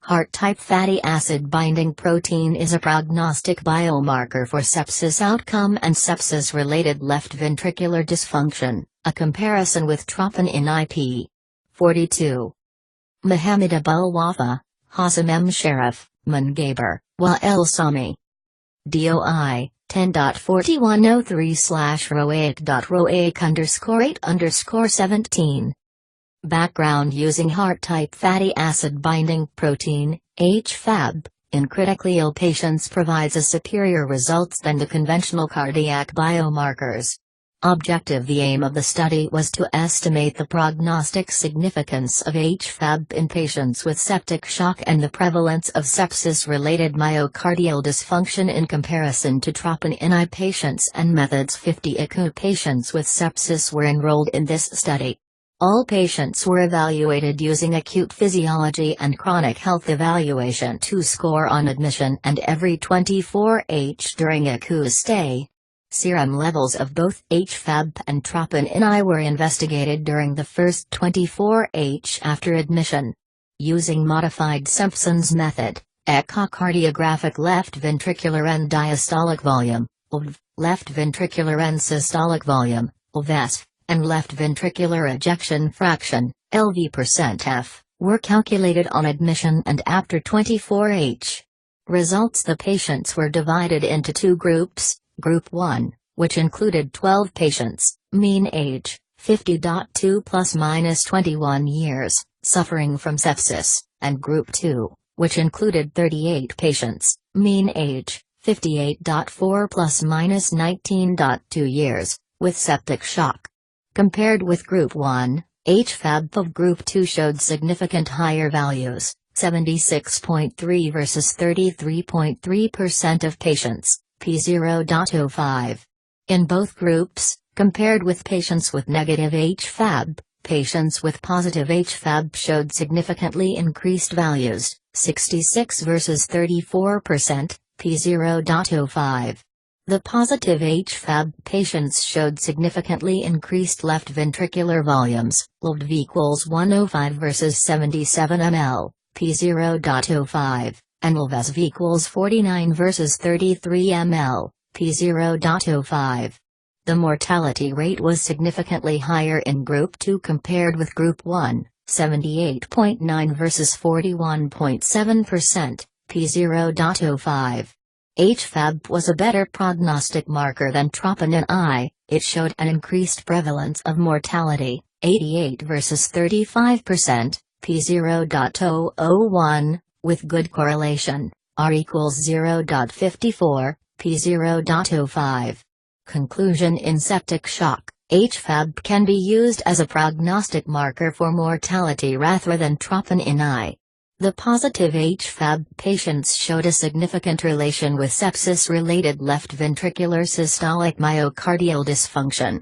Heart-type fatty acid-binding protein is a prognostic biomarker for sepsis outcome and sepsis-related left ventricular dysfunction, a comparison with troponin IP. 42. Mohamed Abul Wafa, Hossam Sherif, Gaber, Wael Sami. DOI 10.4103/roaic.roaic_8_17. Background: using heart-type fatty acid-binding protein, H-FABP, in critically ill patients provides a superior results than the conventional cardiac biomarkers. Objective: the aim of the study was to estimate the prognostic significance of H-FABP in patients with septic shock and the prevalence of sepsis-related myocardial dysfunction in comparison to troponin I patients and methods. 50 ICU patients with sepsis were enrolled in this study. All patients were evaluated using acute physiology and chronic health evaluation to score on admission and every 24h during ICU stay. Serum levels of both H-FABP and troponin I were investigated during the first 24h after admission. Using modified Simpson's method, echocardiographic left ventricular end-diastolic volume, LVEDV, left ventricular end-systolic volume, LVESV, and left ventricular ejection fraction, LV%F, were calculated on admission and after 24h. Results: the patients were divided into two groups, Group 1, which included 12 patients, mean age, 50.2 ± 21 years, suffering from sepsis, and Group 2, which included 38 patients, mean age, 58.4 ± 19.2 years, with septic shock. Compared with Group 1, H-FABP of Group 2 showed significant higher values, 76.3 versus 33.3% of patients, p0.05. In both groups, compared with patients with negative H-FABP, patients with positive H-FABP showed significantly increased values, 66 versus 34%, p0.05. The positive H-FABP patients showed significantly increased left ventricular volumes, LVEDV equals 105 versus 77 ml, p0.05, and LVESV equals 49 versus 33 ml, p0.05. The mortality rate was significantly higher in Group 2 compared with Group 1, 78.9 versus 41.7%, p0.05. H-FABP was a better prognostic marker than troponin I. It showed an increased prevalence of mortality, 88 versus 35%, p0.001, with good correlation, R equals 0.54, p0.05. Conclusion: in septic shock, H-FABP can be used as a prognostic marker for mortality rather than troponin I. The positive H-FABP patients showed a significant relation with sepsis-related left ventricular systolic myocardial dysfunction.